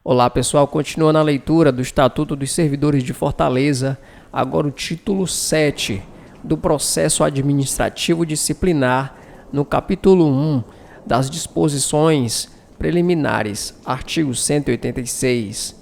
Olá pessoal, continuando a leitura do Estatuto dos Servidores de Fortaleza, agora o título 7 do Processo Administrativo Disciplinar, no capítulo 1 das disposições preliminares, artigo 186.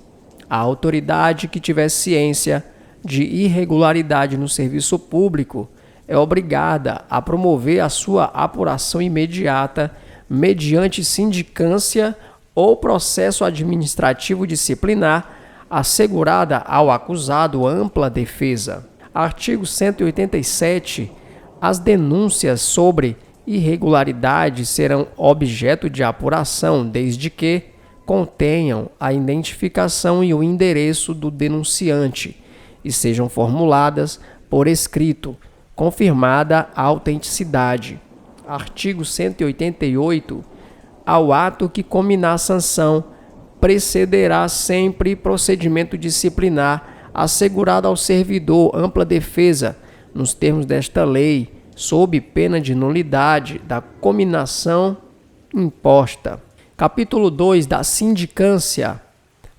A autoridade que tiver ciência de irregularidade no serviço público é obrigada a promover a sua apuração imediata mediante sindicância ou processo administrativo disciplinar, assegurada ao acusado ampla defesa. Artigo 187. As denúncias sobre irregularidades serão objeto de apuração, desde que contenham a identificação e o endereço do denunciante e sejam formuladas por escrito, confirmada a autenticidade. Artigo 188. Ao ato que cominar sanção, precederá sempre procedimento disciplinar, assegurado ao servidor ampla defesa, nos termos desta lei, sob pena de nulidade da cominação imposta. Capítulo 2 da sindicância.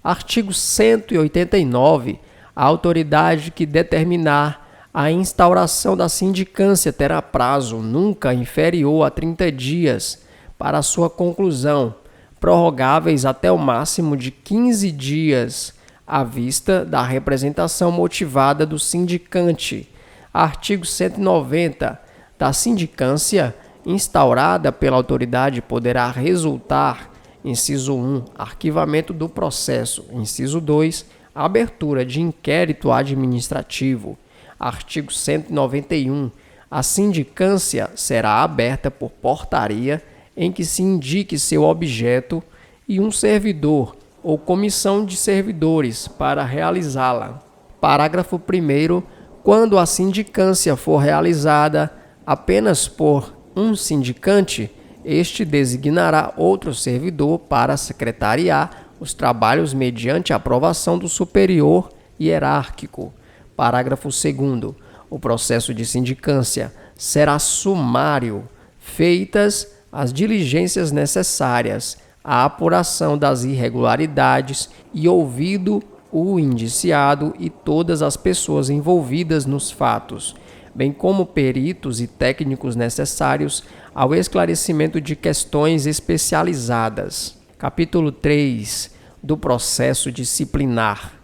Artigo 189. A autoridade que determinar a instauração da sindicância terá prazo nunca inferior a 30 dias para sua conclusão, prorrogáveis até o máximo de 15 dias, à vista da representação motivada do sindicante. Artigo 190. Da sindicância instaurada pela autoridade poderá resultar, inciso 1, arquivamento do processo, inciso 2, abertura de inquérito administrativo. Artigo 191. A sindicância será aberta por portaria em que se indique seu objeto e um servidor ou comissão de servidores para realizá-la. Parágrafo 1º. Quando a sindicância for realizada apenas por um sindicante, este designará outro servidor para secretariar os trabalhos mediante aprovação do superior hierárquico. Parágrafo 2º. O processo de sindicância será sumário, feitas as diligências necessárias à apuração das irregularidades e ouvido o indiciado e todas as pessoas envolvidas nos fatos, bem como peritos e técnicos necessários ao esclarecimento de questões especializadas. Capítulo 3 do Processo Disciplinar.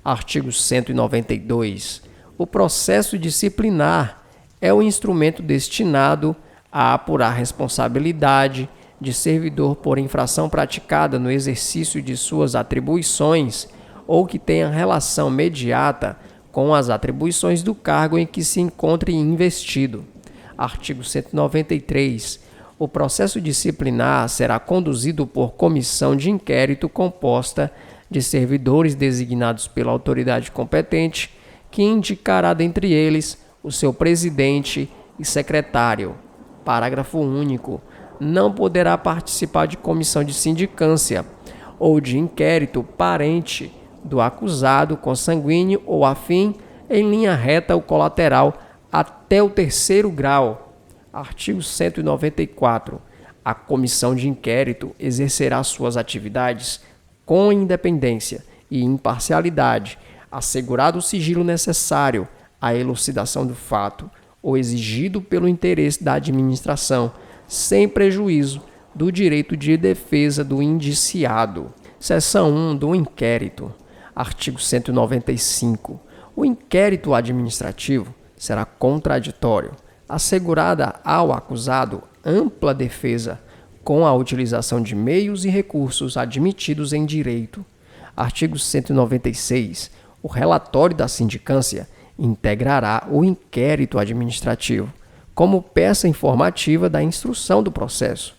Artigo 192. O processo disciplinar é o instrumento destinado a apurar responsabilidade de servidor por infração praticada no exercício de suas atribuições ou que tenha relação mediata com as atribuições do cargo em que se encontre investido. Artigo 193. O processo disciplinar será conduzido por comissão de inquérito composta de servidores designados pela autoridade competente, que indicará dentre eles o seu presidente e secretário. Parágrafo único. Não poderá participar de comissão de sindicância ou de inquérito parente do acusado, consanguíneo ou afim, em linha reta ou colateral, até o 3º grau. Artigo 194. A comissão de inquérito exercerá suas atividades com independência e imparcialidade, assegurado o sigilo necessário à elucidação do fato ou exigido pelo interesse da administração, sem prejuízo do direito de defesa do indiciado. Seção 1 do inquérito. Artigo 195. O inquérito administrativo será contraditório, assegurada ao acusado ampla defesa com a utilização de meios e recursos admitidos em direito. Artigo 196. O relatório da sindicância integrará o inquérito administrativo como peça informativa da instrução do processo.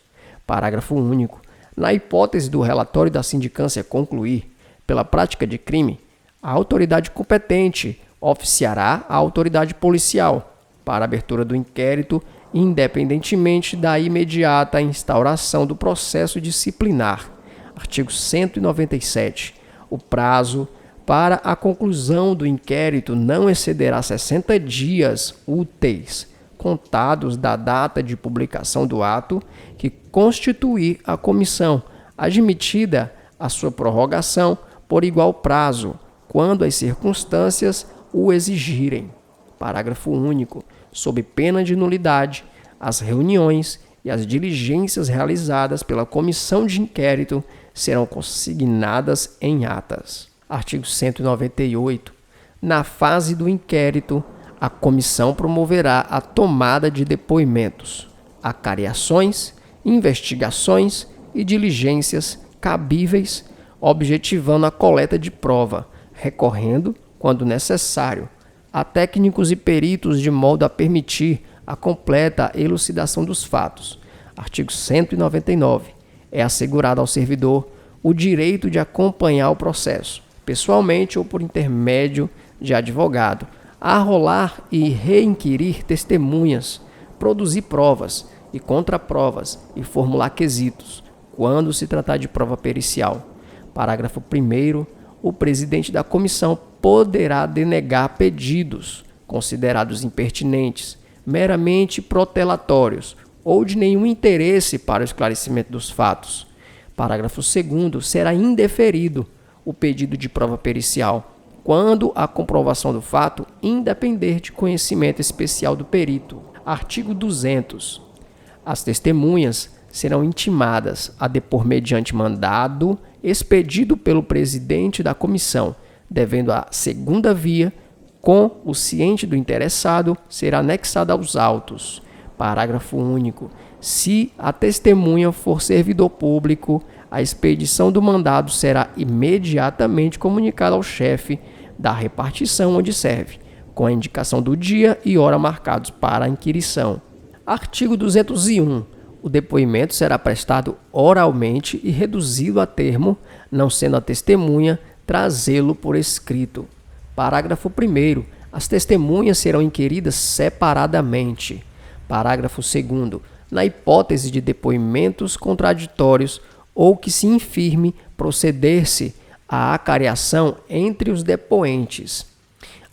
Parágrafo único. Na hipótese do relatório da sindicância concluir pela prática de crime, a autoridade competente oficiará a autoridade policial para a abertura do inquérito, independentemente da imediata instauração do processo disciplinar. Artigo 197. O prazo para a conclusão do inquérito não excederá 60 dias úteis, contados da data de publicação do ato que constituir a comissão, admitida a sua prorrogação por igual prazo, quando as circunstâncias o exigirem. Parágrafo único. Sob pena de nulidade, as reuniões e as diligências realizadas pela comissão de inquérito serão consignadas em atas. Artigo 198. Na fase do inquérito, a comissão promoverá a tomada de depoimentos, acariações, investigações e diligências cabíveis, objetivando a coleta de prova, recorrendo, quando necessário, a técnicos e peritos de modo a permitir a completa elucidação dos fatos. Artigo 199. É assegurado ao servidor o direito de acompanhar o processo, pessoalmente ou por intermédio de advogado, arrolar e reinquirir testemunhas, produzir provas e contraprovas e formular quesitos, quando se tratar de prova pericial. Parágrafo 1º. O presidente da comissão poderá denegar pedidos considerados impertinentes, meramente protelatórios ou de nenhum interesse para o esclarecimento dos fatos. Parágrafo 2º. Será indeferido o pedido de prova pericial quando a comprovação do fato independer de conhecimento especial do perito. Artigo 200. As testemunhas serão intimadas a depor mediante mandado expedido pelo presidente da comissão, devendo a segunda via, com o ciente do interessado, ser anexada aos autos. Parágrafo único. Se a testemunha for servidor público, a expedição do mandado será imediatamente comunicada ao chefe da repartição onde serve, com a indicação do dia e hora marcados para a inquirição. Artigo 201. O depoimento será prestado oralmente e reduzido a termo, não sendo a testemunha trazê-lo por escrito. Parágrafo 1º. As testemunhas serão inquiridas separadamente. Parágrafo 2º. Na hipótese de depoimentos contraditórios ou que se infirme proceder-se à acariação entre os depoentes.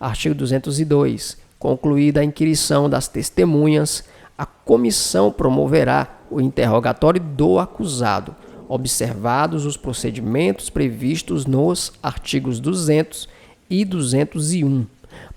Artigo 202. Concluída a inquirição das testemunhas, a comissão promoverá o interrogatório do acusado, observados os procedimentos previstos nos artigos 200 e 201.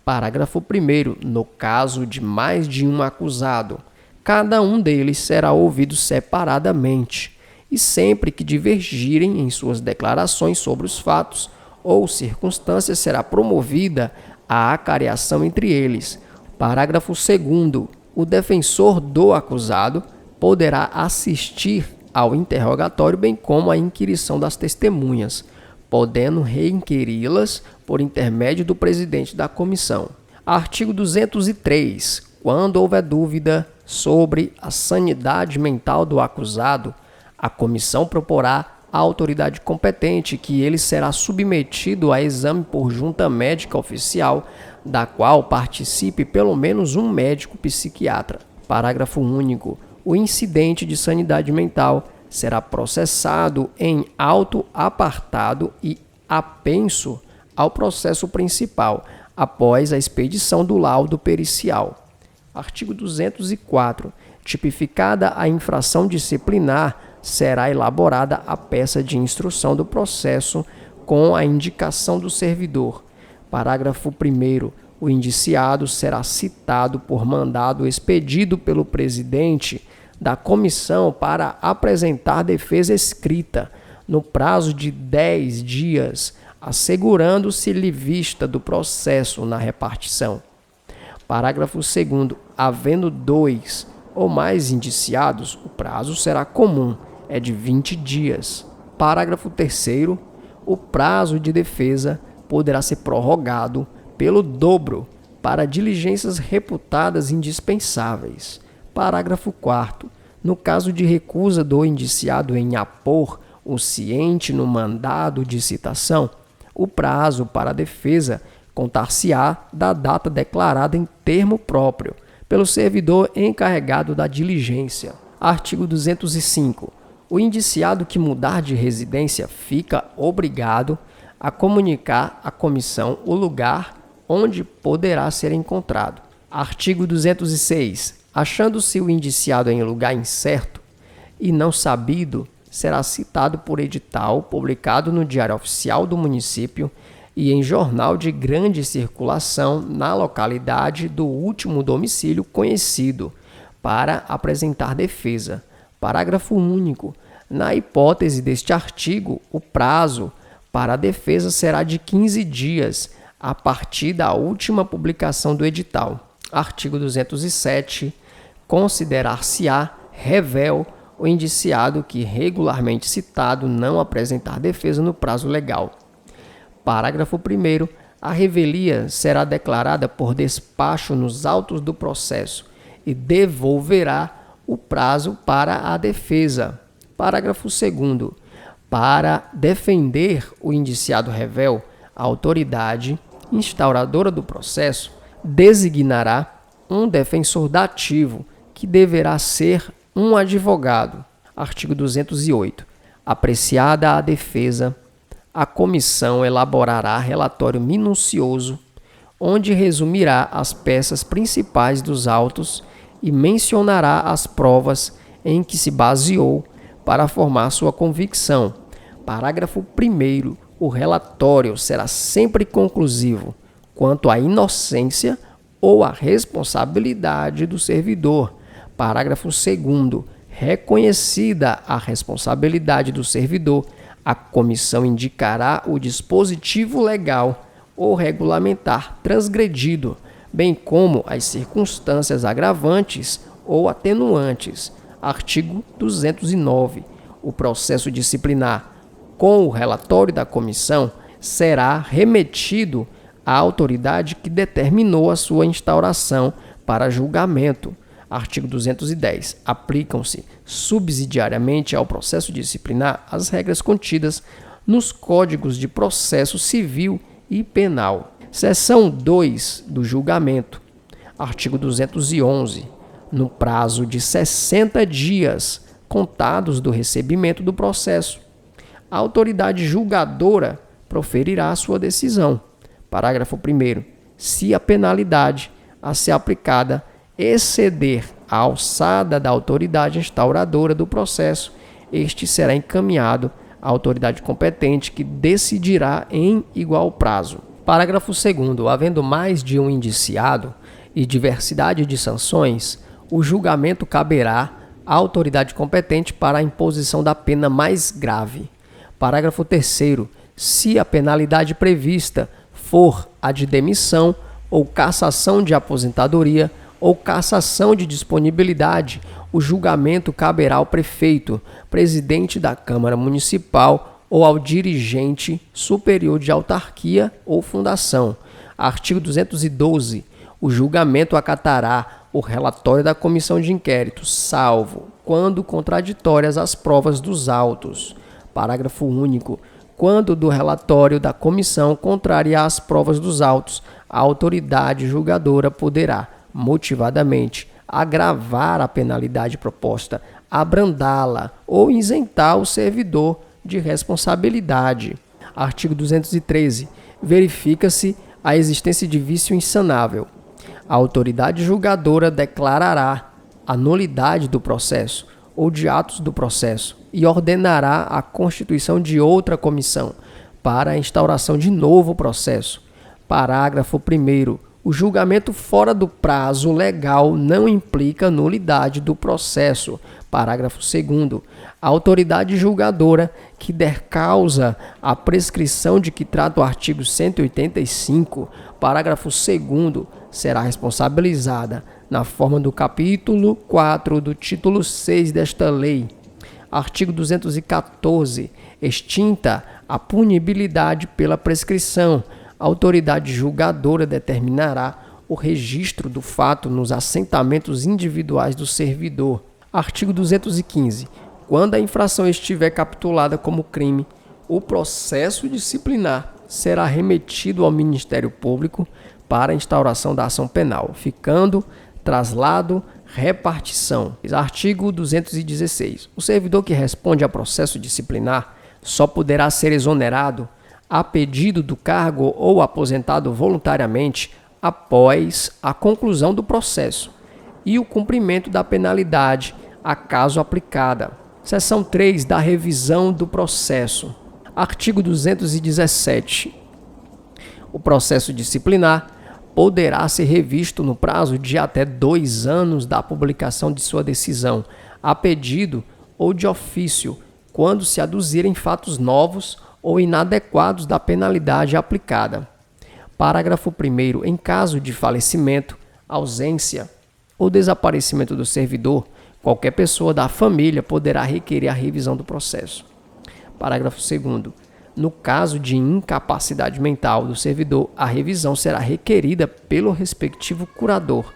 Parágrafo 1º. No caso de mais de um acusado, cada um deles será ouvido separadamente, e sempre que divergirem em suas declarações sobre os fatos ou circunstâncias, será promovida a acariação entre eles. Parágrafo 2º. O defensor do acusado poderá assistir ao interrogatório, bem como à inquirição das testemunhas, podendo reinquiri-las por intermédio do presidente da comissão. Artigo 203. Quando houver dúvida sobre a sanidade mental do acusado, a comissão proporá à autoridade competente que ele será submetido a exame por junta médica oficial, da qual participe pelo menos um médico psiquiatra. Parágrafo único. O incidente de sanidade mental será processado em auto apartado e apenso ao processo principal, após a expedição do laudo pericial. Artigo 204. Tipificada a infração disciplinar, será elaborada a peça de instrução do processo com a indicação do servidor. Parágrafo 1º. O indiciado será citado por mandado expedido pelo presidente da comissão para apresentar defesa escrita no prazo de 10 dias, assegurando-se-lhe vista do processo na repartição. Parágrafo 2º. Havendo 2 ou mais indiciados, o prazo será comum, é de 20 dias. Parágrafo 3º. O prazo de defesa poderá ser prorrogado pelo dobro para diligências reputadas indispensáveis. Parágrafo 4º. No caso de recusa do indiciado em apor o ciente no mandado de citação, o prazo para a defesa contar-se-á da data declarada em termo próprio pelo servidor encarregado da diligência. Artigo 205. O indiciado que mudar de residência fica obrigado a comunicar à comissão o lugar onde poderá ser encontrado. Artigo 206. Achando-se o indiciado em lugar incerto e não sabido será citado por edital publicado no Diário Oficial do município e em jornal de grande circulação na localidade do último domicílio conhecido, para apresentar defesa. Parágrafo único. Na hipótese deste artigo, o prazo para a defesa será de 15 dias, a partir da última publicação do edital. Artigo 207. Considerar-se-á rével o indiciado que, regularmente citado, não apresentar defesa no prazo legal. Parágrafo 1º. A revelia será declarada por despacho nos autos do processo e devolverá o prazo para a defesa. Parágrafo 2º. Para defender o indiciado rével, a autoridade instauradora do processo designará um defensor dativo, que deverá ser um advogado. Artigo 208. Apreciada a defesa, a comissão elaborará relatório minucioso, onde resumirá as peças principais dos autos e mencionará as provas em que se baseou para formar sua convicção. Parágrafo 1º. O relatório será sempre conclusivo quanto à inocência ou à responsabilidade do servidor. Parágrafo 2º. Reconhecida a responsabilidade do servidor, a comissão indicará o dispositivo legal ou regulamentar transgredido, bem como as circunstâncias agravantes ou atenuantes. Artigo 209. O processo disciplinar com o relatório da comissão será remetido à autoridade que determinou a sua instauração para julgamento. Artigo 210. Aplicam-se subsidiariamente ao processo disciplinar as regras contidas nos Códigos de Processo Civil e Penal. Seção 2 do julgamento. Artigo 211. No prazo de 60 dias contados do recebimento do processo, a autoridade julgadora proferirá a sua decisão. Parágrafo 1º. Se a penalidade a ser aplicada exceder a alçada da autoridade instauradora do processo, este será encaminhado à autoridade competente, que decidirá em igual prazo. Parágrafo 2º. Havendo mais de um indiciado e diversidade de sanções, o julgamento caberá à autoridade competente para a imposição da pena mais grave. Parágrafo 3º. Se a penalidade prevista for a de demissão ou cassação de aposentadoria ou cassação de disponibilidade, o julgamento caberá ao prefeito, presidente da Câmara Municipal ou ao dirigente superior de autarquia ou fundação. Artigo 212. O julgamento acatará o relatório da comissão de inquérito, salvo quando contraditórias as provas dos autos. Parágrafo único. Quando do relatório da comissão contrariar as provas dos autos, a autoridade julgadora poderá, motivadamente, agravar a penalidade proposta, abrandá-la ou isentar o servidor de responsabilidade. Artigo 213. Verifica-se a existência de vício insanável. A autoridade julgadora declarará a nulidade do processo ou de atos do processo e ordenará a constituição de outra comissão para a instauração de novo processo. Parágrafo 1º. O julgamento fora do prazo legal não implica nulidade do processo. Parágrafo 2º. A autoridade julgadora que der causa à prescrição de que trata o artigo 185, parágrafo 2º, será responsabilizada na forma do capítulo 4 do título 6 desta lei. Artigo 214. Extinta a punibilidade pela prescrição, a autoridade julgadora determinará o registro do fato nos assentamentos individuais do servidor. Artigo 215. Quando a infração estiver capitulada como crime, o processo disciplinar será remetido ao Ministério Público para a instauração da ação penal, ficando traslado, repartição. Artigo 216. O servidor que responde a processo disciplinar só poderá ser exonerado a pedido do cargo ou aposentado voluntariamente após a conclusão do processo e o cumprimento da penalidade, a caso aplicada. Seção 3 da revisão do processo. Artigo 217. O processo disciplinar poderá ser revisto no prazo de até 2 anos da publicação de sua decisão, a pedido ou de ofício, quando se aduzirem fatos novos ou inadequados da penalidade aplicada. Parágrafo 1º. Em caso de falecimento, ausência ou desaparecimento do servidor, qualquer pessoa da família poderá requerer a revisão do processo. Parágrafo 2º. No caso de incapacidade mental do servidor, a revisão será requerida pelo respectivo curador.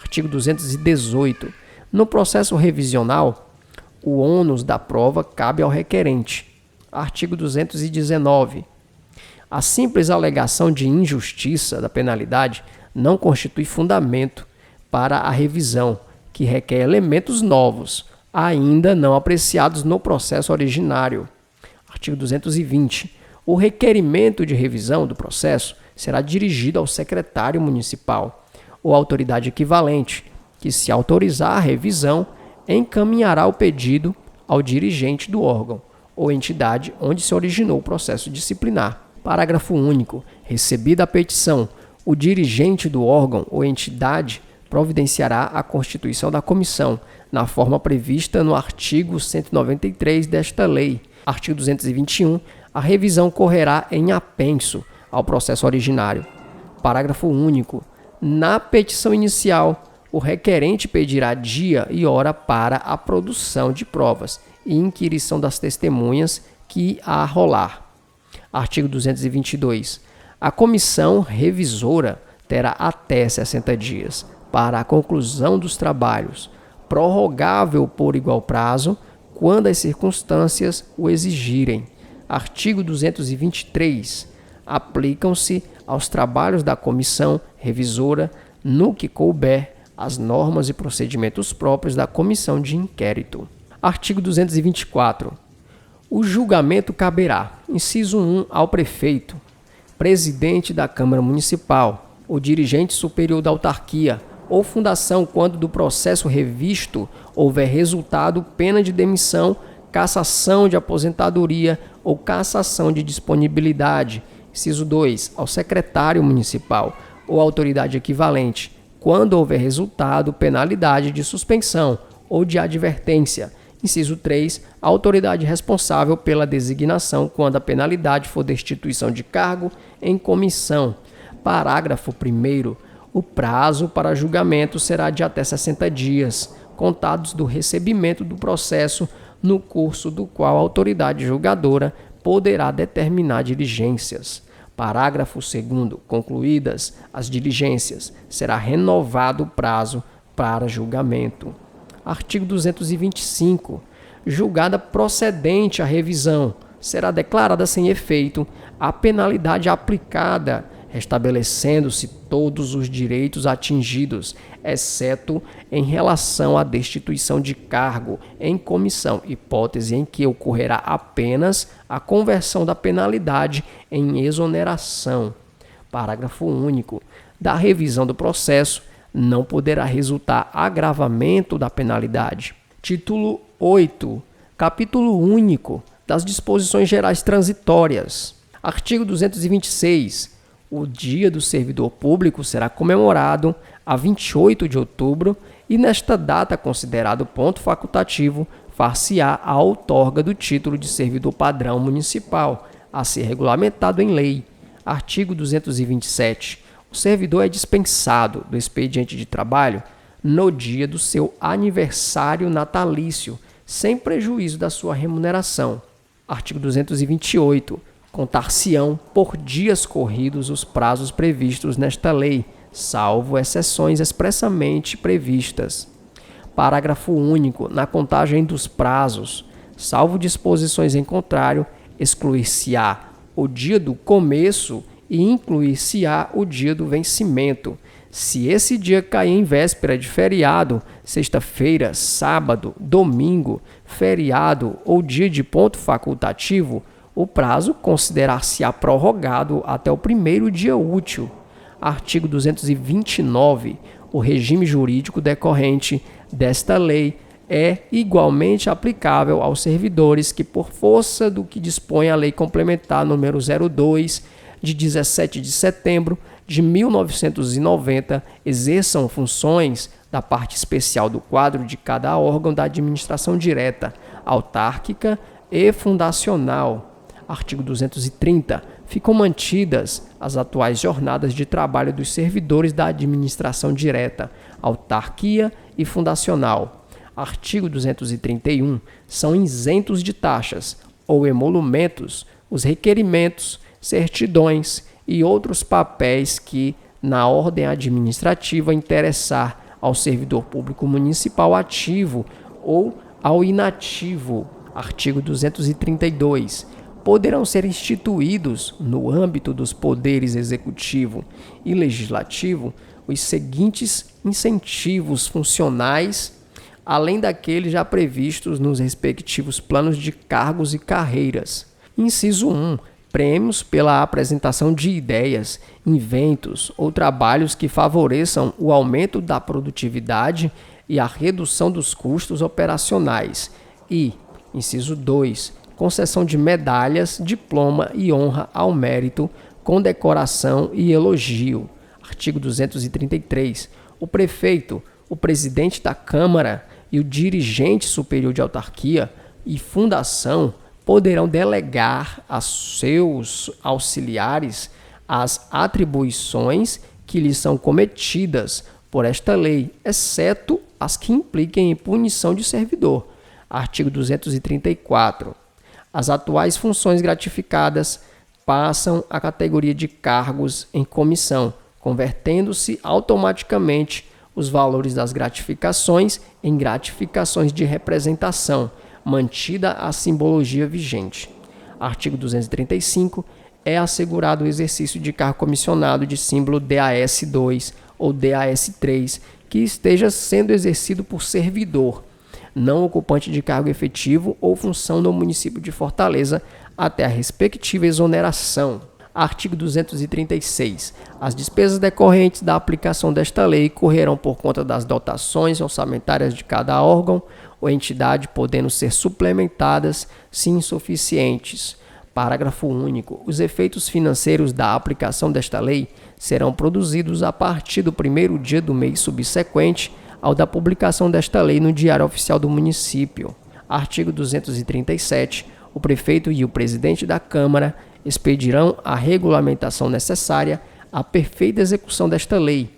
Artigo 218. No processo revisional, o ônus da prova cabe ao requerente. Artigo 219. A simples alegação de injustiça da penalidade não constitui fundamento para a revisão, que requer elementos novos, ainda não apreciados no processo originário. Artigo 220. O requerimento de revisão do processo será dirigido ao secretário municipal ou autoridade equivalente, que, se autorizar a revisão, encaminhará o pedido ao dirigente do órgão ou entidade onde se originou o processo disciplinar. Parágrafo único. Recebida a petição, o dirigente do órgão ou entidade providenciará a constituição da comissão, na forma prevista no artigo 193 desta lei. Artigo 221. A revisão correrá em apenso ao processo originário. Parágrafo único. Na petição inicial, o requerente pedirá dia e hora para a produção de provas e inquirição das testemunhas que a rolar. Artigo 222. A comissão revisora terá até 60 dias para a conclusão dos trabalhos, prorrogável por igual prazo, quando as circunstâncias o exigirem. Artigo 223. Aplicam-se aos trabalhos da comissão revisora, no que couber, as normas e procedimentos próprios da comissão de inquérito. Artigo 224. O julgamento caberá, inciso 1, ao prefeito, presidente da Câmara Municipal, ou dirigente superior da autarquia ou fundação, quando do processo revisto houver resultado pena de demissão, cassação de aposentadoria ou cassação de disponibilidade. Inciso 2, ao secretário municipal ou autoridade equivalente, quando houver resultado penalidade de suspensão ou de advertência. Inciso 3, a autoridade responsável pela designação, quando a penalidade for destituição de cargo em comissão. Parágrafo 1º. O prazo para julgamento será de até 60 dias, contados do recebimento do processo, no curso do qual a autoridade julgadora poderá determinar diligências. Parágrafo 2º. Concluídas as diligências, será renovado o prazo para julgamento. Artigo 225. Julgada procedente a revisão, será declarada sem efeito a penalidade aplicada, restabelecendo-se todos os direitos atingidos, exceto em relação à destituição de cargo em comissão, hipótese em que ocorrerá apenas a conversão da penalidade em exoneração. Parágrafo único. Da revisão do processo não poderá resultar agravamento da penalidade. Título 8. Capítulo único das disposições gerais transitórias. Artigo 226. O Dia do Servidor Público será comemorado a 28 de outubro e, nesta data, considerado ponto facultativo, far-se-á a outorga do título de servidor padrão municipal, a ser regulamentado em lei. Artigo 227. O servidor é dispensado do expediente de trabalho no dia do seu aniversário natalício, sem prejuízo da sua remuneração. Artigo 228. Contar-se-ão por dias corridos os prazos previstos nesta lei, salvo exceções expressamente previstas. Parágrafo único. Na contagem dos prazos, salvo disposições em contrário, excluir-se-á o dia do começo e incluir-se-á o dia do vencimento. Se esse dia cair em véspera de feriado, sexta-feira, sábado, domingo, feriado ou dia de ponto facultativo, o prazo considerar-se-á prorrogado até o primeiro dia útil. Artigo 229. O regime jurídico decorrente desta lei é igualmente aplicável aos servidores que, por força do que dispõe a Lei Complementar número 02, de 17 de setembro de 1990, exerçam funções da parte especial do quadro de cada órgão da administração direta, autárquica e fundacional. Artigo 230. Ficam mantidas as atuais jornadas de trabalho dos servidores da administração direta, autarquia e fundacional. Artigo 231. São isentos de taxas ou emolumentos os requerimentos, certidões e outros papéis que, na ordem administrativa, interessar ao servidor público municipal ativo ou ao inativo. Artigo 232. Poderão ser instituídos, no âmbito dos poderes executivo e legislativo, os seguintes incentivos funcionais, além daqueles já previstos nos respectivos planos de cargos e carreiras. Inciso 1. Prêmios pela apresentação de ideias, inventos ou trabalhos que favoreçam o aumento da produtividade e a redução dos custos operacionais. E, inciso 2, concessão de medalhas, diploma e honra ao mérito, condecoração e elogio. Artigo 233. O prefeito, o presidente da Câmara e o dirigente superior de autarquia e fundação poderão delegar a seus auxiliares as atribuições que lhes são cometidas por esta lei, exceto as que impliquem em punição de servidor. Artigo 234. As atuais funções gratificadas passam à categoria de cargos em comissão, convertendo-se automaticamente os valores das gratificações em gratificações de representação, mantida a simbologia vigente. Artigo 235. É assegurado o exercício de cargo comissionado de símbolo DAS2 ou DAS3 que esteja sendo exercido por servidor, não ocupante de cargo efetivo ou função no município de Fortaleza, até a respectiva exoneração. Artigo 236. As despesas decorrentes da aplicação desta lei correrão por conta das dotações orçamentárias de cada órgão ou entidade, podendo ser suplementadas se insuficientes. Parágrafo único. Os efeitos financeiros da aplicação desta lei serão produzidos a partir do primeiro dia do mês subsequente ao da publicação desta lei no Diário Oficial do Município. Artigo 237. O prefeito e o presidente da Câmara expedirão a regulamentação necessária à perfeita execução desta lei.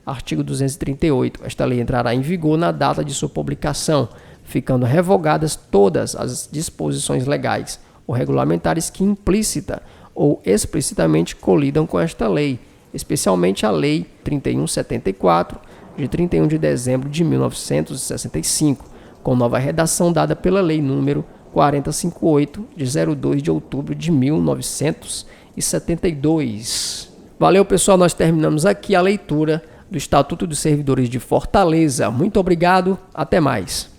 Artigo 238. Esta lei entrará em vigor na data de sua publicação, ficando revogadas todas as disposições legais ou regulamentares que implícita ou explicitamente colidam com esta lei, especialmente a Lei 3174, de 31 de dezembro de 1965, com nova redação dada pela Lei número 4058, de 02 de outubro de 1972. Valeu, pessoal, nós terminamos aqui a leitura do Estatuto dos Servidores de Fortaleza. Muito obrigado, até mais.